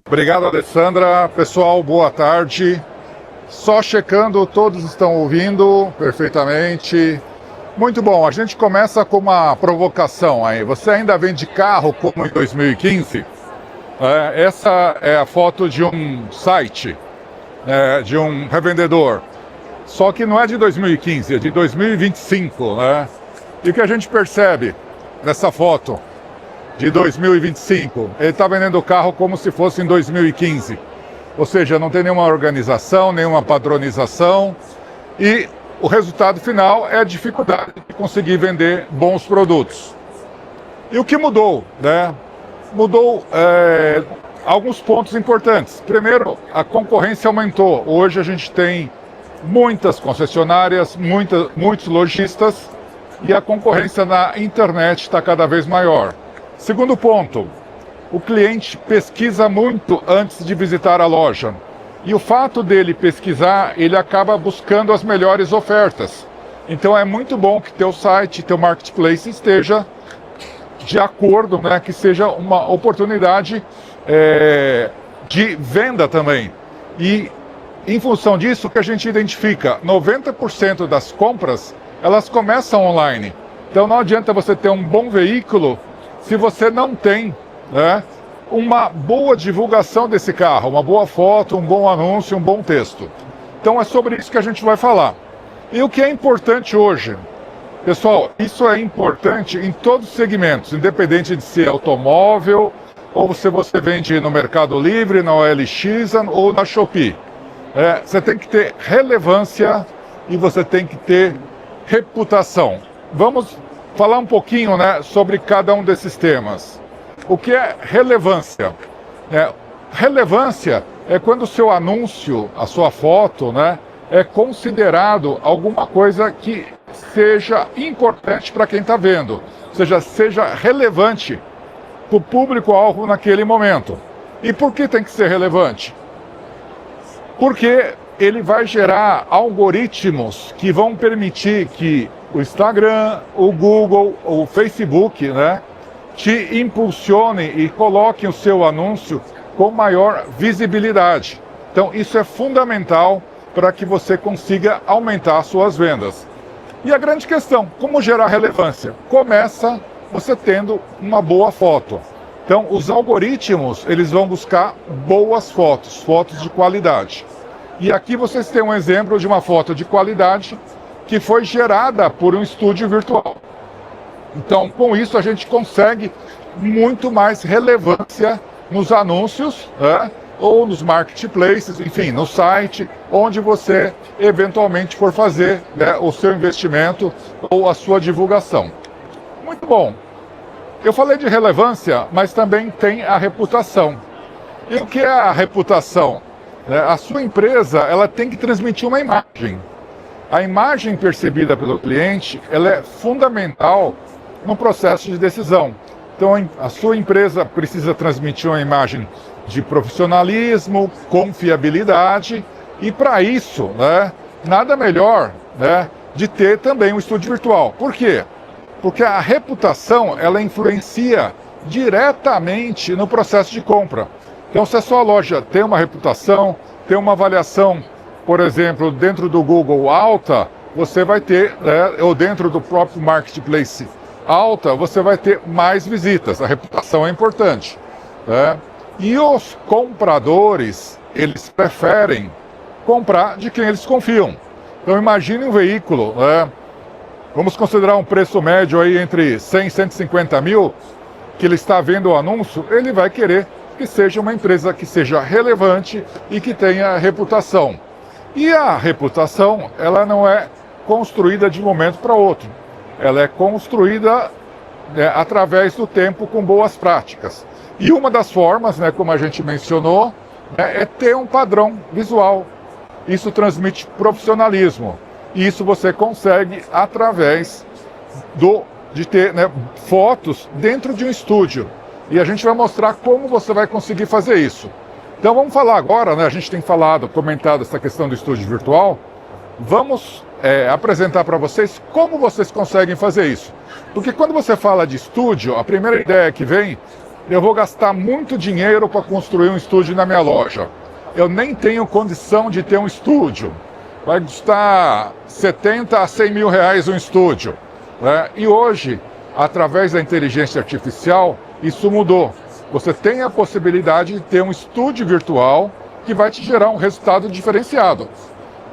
Obrigado, Alessandra. Pessoal, boa tarde. Só checando, todos estão ouvindo perfeitamente. Muito bom, a gente começa com uma provocação aí. Você ainda vende carro como em 2015? Essa é a foto de um site, de um revendedor. Só que não é de 2015, é de 2025, né? E o que a gente percebe nessa foto de 2025? Ele está vendendo o carro como se fosse em 2015. Ou seja, não tem nenhuma organização, nenhuma padronização. E o resultado final é a dificuldade de conseguir vender bons produtos. E o que mudou, né? Mudou alguns pontos importantes. Primeiro, a concorrência aumentou. Hoje a gente tem muitas concessionárias, muitos lojistas, e a concorrência na internet está cada vez maior. Segundo ponto, o cliente pesquisa muito antes de visitar a loja. E o fato dele pesquisar, ele acaba buscando as melhores ofertas. Então é muito bom que teu site, teu marketplace esteja de acordo, né, que seja uma oportunidade de venda também. E em função disso que a gente identifica, 90% das compras, elas começam online. Então não adianta você ter um bom veículo se você não tem, né, uma boa divulgação desse carro, uma boa foto, um bom anúncio, um bom texto. Então é sobre isso que a gente vai falar. E o que é importante hoje? Pessoal, isso é importante em todos os segmentos, independente de ser automóvel, ou se você vende no Mercado Livre, na OLX ou na Shopee. Você tem que ter relevância e você tem que ter reputação. Vamos falar um pouquinho, né, sobre cada um desses temas. O que é relevância? Relevância é quando o seu anúncio, a sua foto, né, é considerado alguma coisa que seja importante para quem está vendo. Ou seja, seja relevante para o público-alvo naquele momento. E por que tem que ser relevante? Porque ele vai gerar algoritmos que vão permitir que o Instagram, o Google, o Facebook, né, te impulsione e coloque o seu anúncio com maior visibilidade. Então isso é fundamental para que você consiga aumentar as suas vendas. E a grande questão, como gerar relevância? Começa você tendo uma boa foto. Então os algoritmos, eles vão buscar boas fotos, fotos de qualidade. E aqui vocês têm um exemplo de uma foto de qualidade que foi gerada por um estúdio virtual. Então, com isso, a gente consegue muito mais relevância nos anúncios, né, ou nos marketplaces, enfim, no site, onde você eventualmente for fazer, né, o seu investimento ou a sua divulgação. Muito bom. Eu falei de relevância, mas também tem a reputação. E o que é a reputação? A sua empresa, ela tem que transmitir uma imagem. A imagem percebida pelo cliente, ela é fundamental no processo de decisão. Então, a sua empresa precisa transmitir uma imagem de profissionalismo, confiabilidade, e para isso, né, nada melhor, né, de ter também um estúdio virtual. Por quê? Porque a reputação, ela influencia diretamente no processo de compra. Então, se a sua loja tem uma reputação, tem uma avaliação, por exemplo, dentro do Google alta, você vai ter, né, ou dentro do próprio marketplace alta, você vai ter mais visitas. A reputação é importante, né? E os compradores, eles preferem comprar de quem eles confiam. Então imagine um veículo, né? Vamos considerar um preço médio aí entre 100 e 150 mil, que ele está vendo o anúncio, ele vai querer que seja uma empresa que seja relevante e que tenha reputação. E a reputação, ela não é construída de um momento para outro. Ela é construída, né, através do tempo com boas práticas. E uma das formas, né, como a gente mencionou, né, é ter um padrão visual. Isso transmite profissionalismo. E isso você consegue através de ter, né, fotos dentro de um estúdio. E a gente vai mostrar como você vai conseguir fazer isso. Então vamos falar agora, né, a gente tem comentado essa questão do estúdio virtual. Vamos apresentar para vocês como vocês conseguem fazer isso. Porque quando você fala de estúdio, a primeira ideia que vem eu vou gastar muito dinheiro para construir um estúdio na minha loja. Eu nem tenho condição de ter um estúdio. Vai custar 70 a 100 mil reais um estúdio, né? E hoje, através da inteligência artificial, isso mudou. Você tem a possibilidade de ter um estúdio virtual que vai te gerar um resultado diferenciado.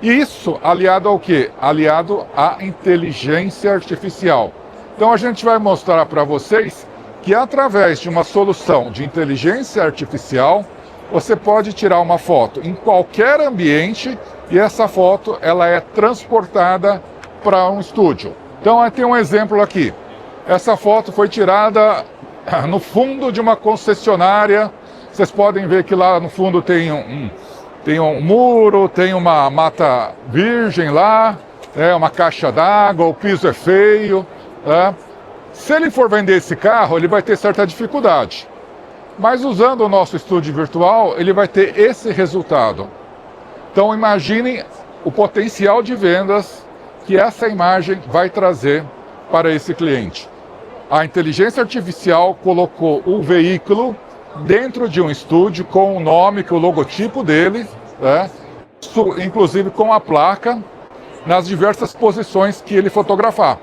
E isso aliado ao quê? Aliado à inteligência artificial. Então a gente vai mostrar para vocês que através de uma solução de inteligência artificial, você pode tirar uma foto em qualquer ambiente e essa foto ela é transportada para um estúdio. Então tem um exemplo aqui. Essa foto foi tirada no fundo de uma concessionária. Vocês podem ver que lá no fundo tem um muro, tem uma mata virgem lá, uma caixa d'água, o piso é feio. Se ele for vender esse carro, ele vai ter certa dificuldade. Mas usando o nosso estúdio virtual, ele vai ter esse resultado. Então imaginem o potencial de vendas que essa imagem vai trazer para esse cliente. A inteligência artificial colocou o veículo dentro de um estúdio com o nome, com o logotipo dele, inclusive com a placa, nas diversas posições que ele fotografar.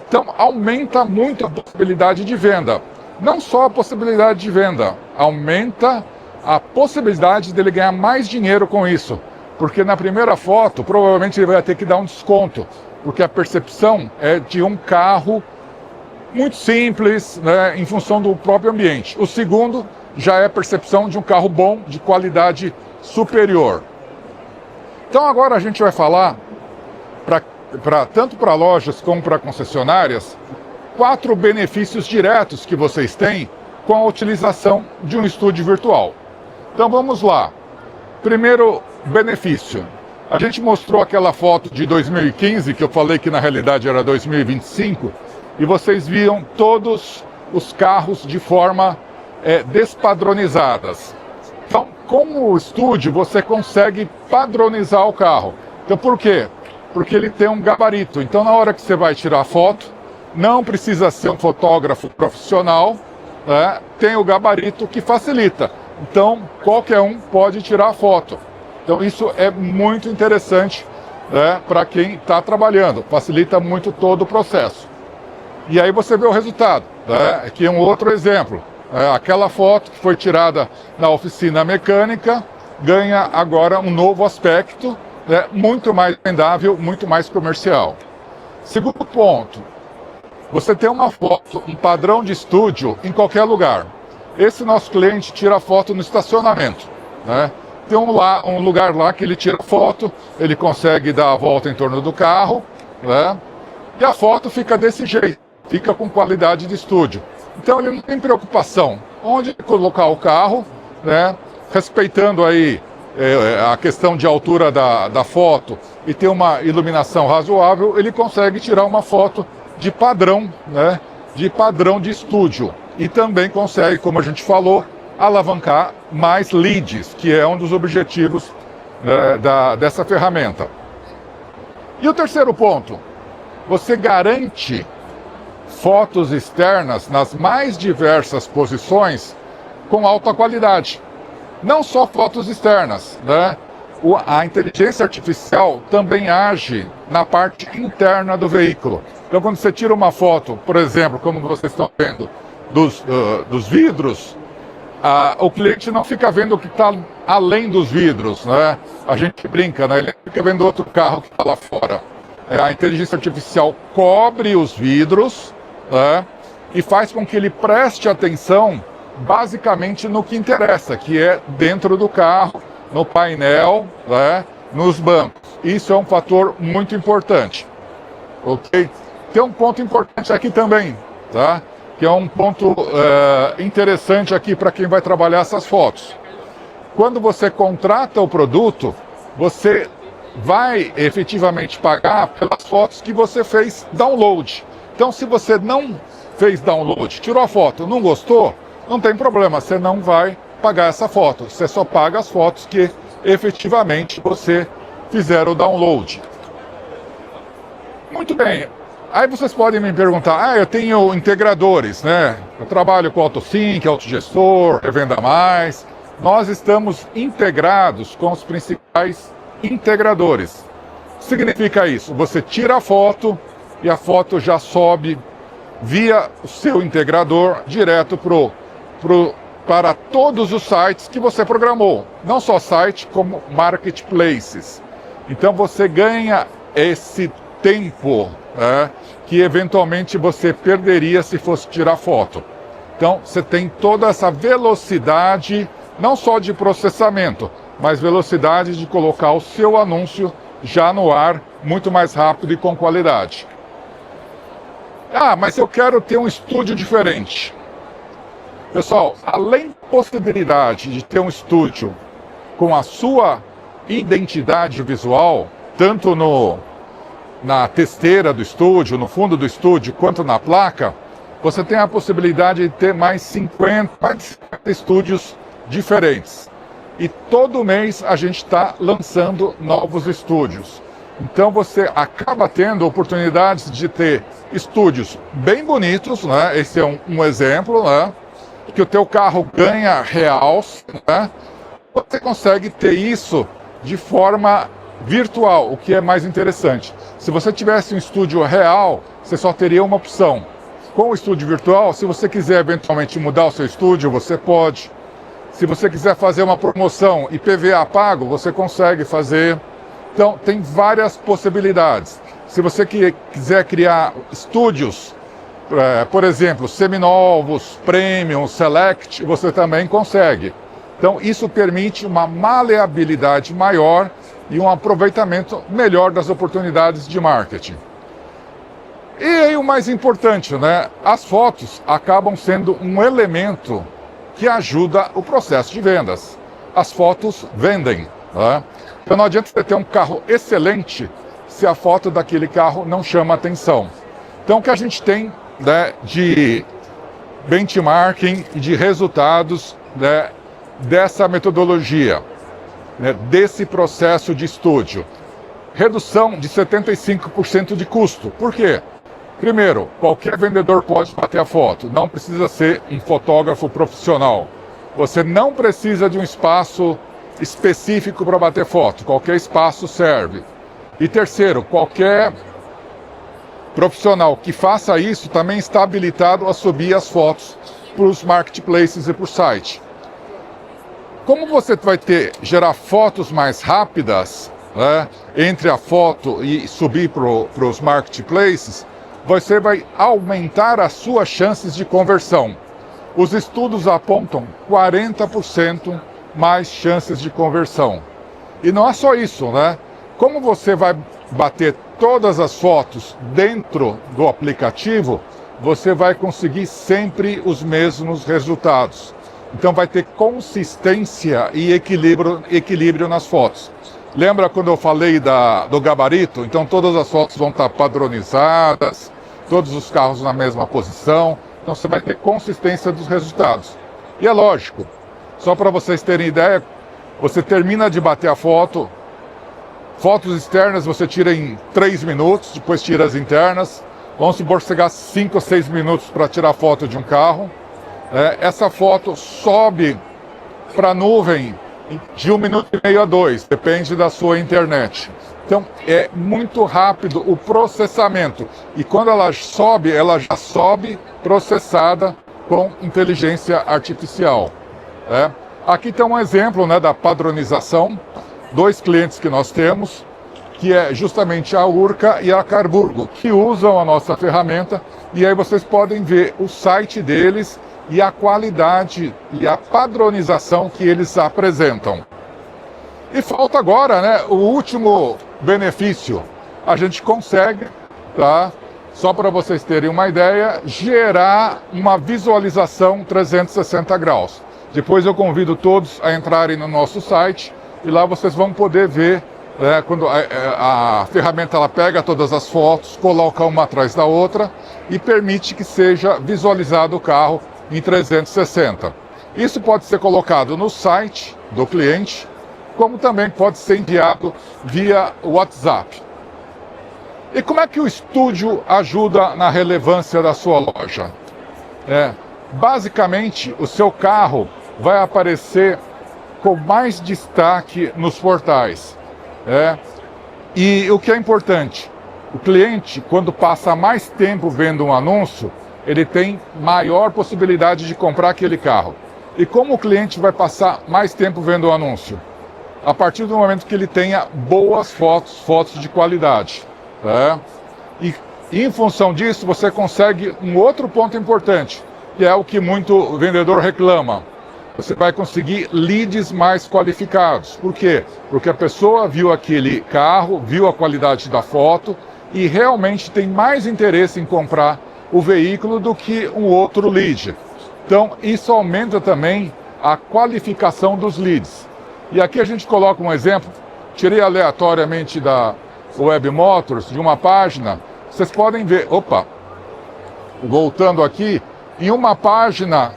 Então aumenta muito a possibilidade de venda. Não só a possibilidade de venda, aumenta a possibilidade dele ganhar mais dinheiro com isso. Porque na primeira foto, provavelmente ele vai ter que dar um desconto, porque a percepção é de um carro muito simples, né, em função do próprio ambiente. O segundo já é a percepção de um carro bom, de qualidade superior. Então agora a gente vai falar, tanto para lojas como para concessionárias, 4 benefícios diretos que vocês têm com a utilização de um estúdio virtual. Então vamos lá. Primeiro benefício. A gente mostrou aquela foto de 2015, que eu falei que na realidade era 2025, e vocês viam todos os carros de forma despadronizadas. Então, com o estúdio, você consegue padronizar o carro. Então, por quê? Porque ele tem um gabarito. Então, na hora que você vai tirar a foto, não precisa ser um fotógrafo profissional, tem o gabarito que facilita. Então, qualquer um pode tirar a foto. Então, isso é muito interessante para quem está trabalhando. Facilita muito todo o processo. E aí você vê o resultado. Aqui é um outro exemplo. Aquela foto que foi tirada na oficina mecânica ganha agora um novo aspecto, muito mais vendável, muito mais comercial. Segundo ponto, você tem uma foto, um padrão de estúdio em qualquer lugar. Esse nosso cliente tira foto no estacionamento. Tem um lugar lá que ele tira foto, ele consegue dar a volta em torno do carro, e a foto fica desse jeito, fica com qualidade de estúdio. Então ele não tem preocupação onde colocar o carro, respeitando aí a questão de altura da foto e ter uma iluminação razoável, ele consegue tirar uma foto de padrão, de padrão de estúdio. E também consegue, como a gente falou, alavancar mais leads, que é um dos objetivos dessa ferramenta. E o terceiro ponto, você garante fotos externas nas mais diversas posições com alta qualidade. Não só fotos externas, a inteligência artificial também age na parte interna do veículo. Então, quando você tira uma foto, por exemplo, como vocês estão vendo, dos vidros, o cliente não fica vendo o que está além dos vidros, A gente brinca, ele fica vendo outro carro que está lá fora. A inteligência artificial cobre os vidros, e faz com que ele preste atenção basicamente no que interessa, que é dentro do carro, no painel, nos bancos. Isso é um fator muito importante. Ok? Tem um ponto importante aqui também, que é um ponto interessante aqui para quem vai trabalhar essas fotos. Quando você contrata o produto, você vai efetivamente pagar pelas fotos que você fez download. Então, se você não fez download, tirou a foto, não gostou, não tem problema, você não vai pagar essa foto. Você só paga as fotos que efetivamente você fizer o download. Muito bem. Aí vocês podem me perguntar, eu tenho integradores, né? Eu trabalho com AutoSync, AutoGestor, Revenda Mais. Nós estamos integrados com os principais integradores. O que significa isso? Você tira a foto e a foto já sobe via o seu integrador direto para todos os sites que você programou. Não só site, como marketplaces. Então você ganha esse tempo, né, que eventualmente você perderia se fosse tirar foto. Então você tem toda essa velocidade, não só de processamento, mas velocidade de colocar o seu anúncio já no ar, muito mais rápido e com qualidade. Mas eu quero ter um estúdio diferente. Pessoal, além da possibilidade de ter um estúdio com a sua identidade visual, tanto na testeira do estúdio, no fundo do estúdio, quanto na placa, você tem a possibilidade de ter mais 50 estúdios diferentes. E todo mês a gente está lançando novos estúdios. Então você acaba tendo oportunidades de ter estúdios bem bonitos, né? Esse é um exemplo, né? Que o teu carro ganha realce, né? Você consegue ter isso de forma virtual, o que é mais interessante. Se você tivesse um estúdio real, você só teria uma opção. Com o estúdio virtual, se você quiser eventualmente mudar o seu estúdio, você pode. Se você quiser fazer uma promoção e PVA pago, você consegue fazer. Então, tem várias possibilidades. Se você quiser criar estúdios, por exemplo, seminovos, premium, select, você também consegue. Então, isso permite uma maleabilidade maior e um aproveitamento melhor das oportunidades de marketing. E aí o mais importante, né? As fotos acabam sendo um elemento que ajuda o processo de vendas. As fotos vendem, né? Então não adianta você ter um carro excelente se a foto daquele carro não chama atenção. Então o que a gente tem, né, de benchmarking e de resultados, né, dessa metodologia, né, desse processo de estúdio. Redução de 75% de custo. Por quê? Primeiro, qualquer vendedor pode bater a foto. Não precisa ser um fotógrafo profissional. Você não precisa de um espaço específico para bater foto. Qualquer espaço serve. E terceiro, qualquer profissional que faça isso também está habilitado a subir as fotos para os marketplaces e para o site. Como você vai gerar fotos mais rápidas, né, entre a foto e subir para os marketplaces, você vai aumentar as suas chances de conversão. Os estudos apontam 40% mais chances de conversão. E não é só isso, né? Como você vai bater todas as fotos dentro do aplicativo, você vai conseguir sempre os mesmos resultados. Então vai ter consistência e equilíbrio nas fotos. Lembra quando eu falei do gabarito? Então todas as fotos vão estar padronizadas, todos os carros na mesma posição. Então você vai ter consistência dos resultados. E é lógico, só para vocês terem ideia, você termina de bater a foto, fotos externas você tira em 3 minutos, depois tira as internas. Vamos supor que você gasta 5 ou 6 minutos para tirar foto de um carro. Essa foto sobe para a nuvem de 1 minuto e meio a 2, depende da sua internet. Então é muito rápido o processamento. E quando ela já sobe processada com inteligência artificial. Aqui tem um exemplo, né, da padronização. 2 clientes que nós temos, que é justamente a Urca e a Carburgo, que usam a nossa ferramenta. E aí vocês podem ver o site deles e a qualidade e a padronização que eles apresentam. E falta agora, né, o último benefício. A gente consegue, tá, só para vocês terem uma ideia, gerar uma visualização 360 graus. Depois eu convido todos a entrarem no nosso site e lá vocês vão poder ver, quando a ferramenta ela pega todas as fotos, coloca uma atrás da outra e permite que seja visualizado o carro em 360. Isso pode ser colocado no site do cliente, como também pode ser enviado via WhatsApp. E como é que o estúdio ajuda na relevância da sua loja? Basicamente, o seu carro vai aparecer com mais destaque nos portais. E o que é importante, o cliente, quando passa mais tempo vendo um anúncio, ele tem maior possibilidade de comprar aquele carro. E como o cliente vai passar mais tempo vendo o anúncio? A partir do momento que ele tenha boas fotos, fotos de qualidade. E em função disso, você consegue um outro ponto importante, que é o que muito vendedor reclama. Você vai conseguir leads mais qualificados. Por quê? Porque a pessoa viu aquele carro, viu a qualidade da foto e realmente tem mais interesse em comprar o veículo do que um outro lead. Então, isso aumenta também a qualificação dos leads. E aqui a gente coloca um exemplo, tirei aleatoriamente da Web Motors, de uma página. Vocês podem ver, voltando aqui, em uma página,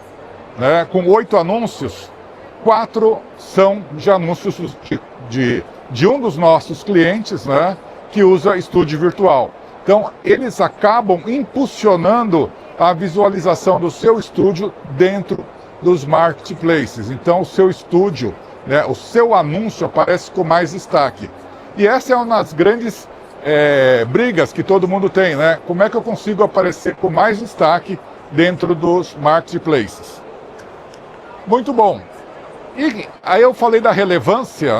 com 8 anúncios, 4 são de anúncios de um dos nossos clientes, que usa estúdio virtual. Então, eles acabam impulsionando a visualização do seu estúdio dentro dos marketplaces. Então, o seu estúdio, o seu anúncio aparece com mais destaque. E essa é uma das grandes brigas que todo mundo tem, Como é que eu consigo aparecer com mais destaque dentro dos marketplaces? Muito bom. E aí eu falei da relevância,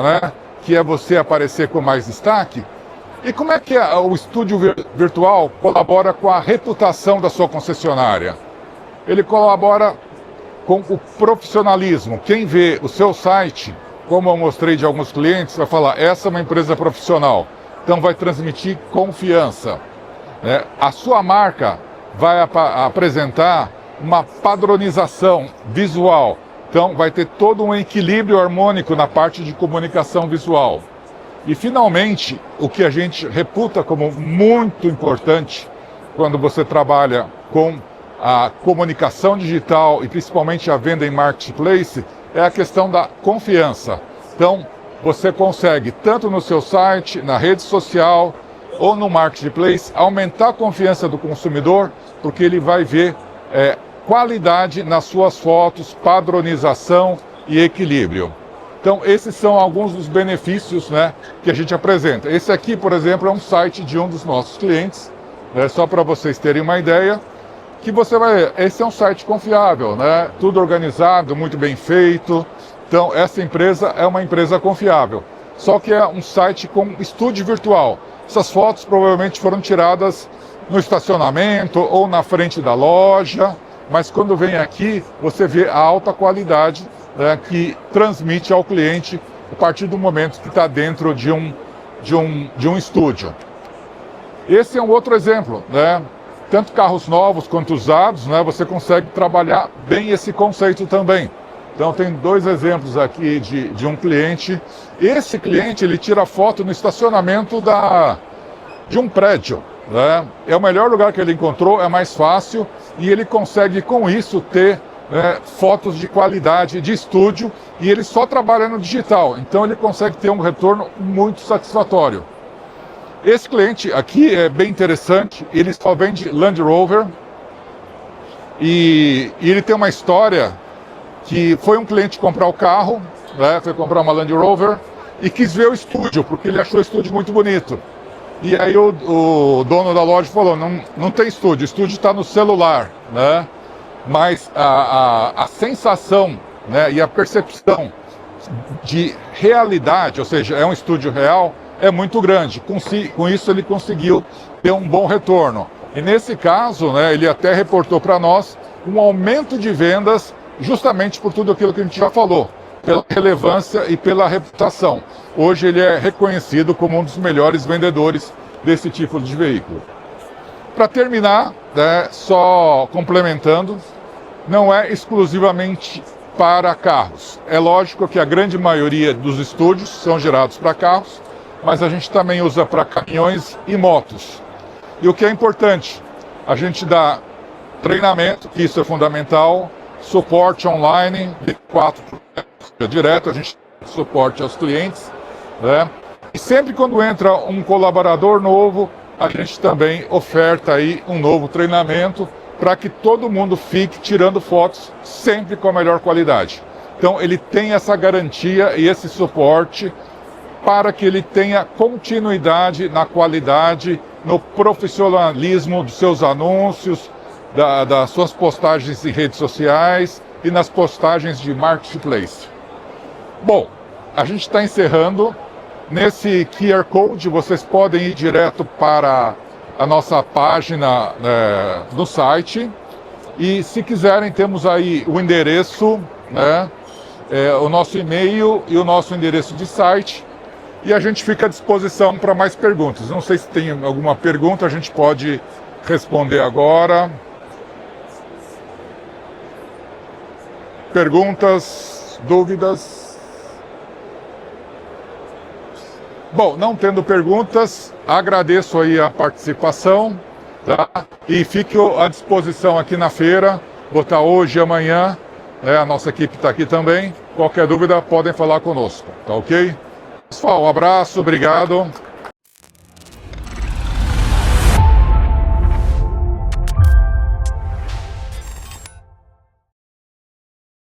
que é você aparecer com mais destaque. E como é que o estúdio virtual colabora com a reputação da sua concessionária? Ele colabora com o profissionalismo. Quem vê o seu site, como eu mostrei de alguns clientes, vai falar, essa é uma empresa profissional. Então vai transmitir confiança. A sua marca vai apresentar uma padronização visual. Então vai ter todo um equilíbrio harmônico na parte de comunicação visual. E finalmente, o que a gente reputa como muito importante quando você trabalha com a comunicação digital e principalmente a venda em marketplace, é a questão da confiança. Então, você consegue, tanto no seu site, na rede social ou no marketplace, aumentar a confiança do consumidor, porque ele vai ver qualidade nas suas fotos, padronização e equilíbrio. Então, esses são alguns dos benefícios que a gente apresenta. Esse aqui, por exemplo, é um site de um dos nossos clientes, só para vocês terem uma ideia, que você vai ver, esse é um site confiável, tudo organizado, muito bem feito. Então, essa empresa é uma empresa confiável. Só que é um site com estúdio virtual. Essas fotos provavelmente foram tiradas no estacionamento ou na frente da loja, mas quando vem aqui, você vê a alta qualidade que transmite ao cliente a partir do momento que está dentro de um estúdio. Esse é um outro exemplo, Tanto carros novos quanto usados, você consegue trabalhar bem esse conceito também. Então tem 2 exemplos aqui de um cliente. Esse cliente, ele tira foto no estacionamento de um prédio. É o melhor lugar que ele encontrou, é mais fácil, e ele consegue com isso ter fotos de qualidade de estúdio, e ele só trabalha no digital, então ele consegue ter um retorno muito satisfatório. Esse cliente aqui é bem interessante, ele só vende Land Rover, e ele tem uma história que foi um cliente comprar o carro, foi comprar uma Land Rover, e quis ver o estúdio, porque ele achou o estúdio muito bonito. E aí o dono da loja falou, não tem estúdio, o estúdio está no celular, Mas a sensação e a percepção de realidade, ou seja, é um estúdio real, é muito grande. Com isso ele conseguiu ter um bom retorno. E nesse caso, ele até reportou para nós um aumento de vendas justamente por tudo aquilo que a gente já falou, pela relevância e pela reputação. Hoje ele é reconhecido como um dos melhores vendedores desse tipo de veículo. Para terminar, só complementando, não é exclusivamente para carros. É lógico que a grande maioria dos estúdios são gerados para carros, mas a gente também usa para caminhões e motos. E o que é importante, a gente dá treinamento, que isso é fundamental, suporte online, 24 direto, a gente dá suporte aos clientes, E sempre quando entra um colaborador novo, a gente também oferta aí um novo treinamento para que todo mundo fique tirando fotos sempre com a melhor qualidade. Então ele tem essa garantia e esse suporte para que ele tenha continuidade na qualidade, no profissionalismo dos seus anúncios, das suas postagens em redes sociais e nas postagens de marketplace. Bom, a gente está encerrando. Nesse QR Code vocês podem ir direto para a nossa página no site. E se quiserem, temos aí o endereço, o nosso e-mail e o nosso endereço de site. E a gente fica à disposição para mais perguntas. Não sei se tem alguma pergunta, a gente pode responder agora. Perguntas, dúvidas? Bom, não tendo perguntas, agradeço aí a participação, tá? E fique à disposição aqui na feira. Vou estar hoje e amanhã, a nossa equipe está aqui também. Qualquer dúvida, podem falar conosco, tá ok? Pessoal, um abraço, obrigado.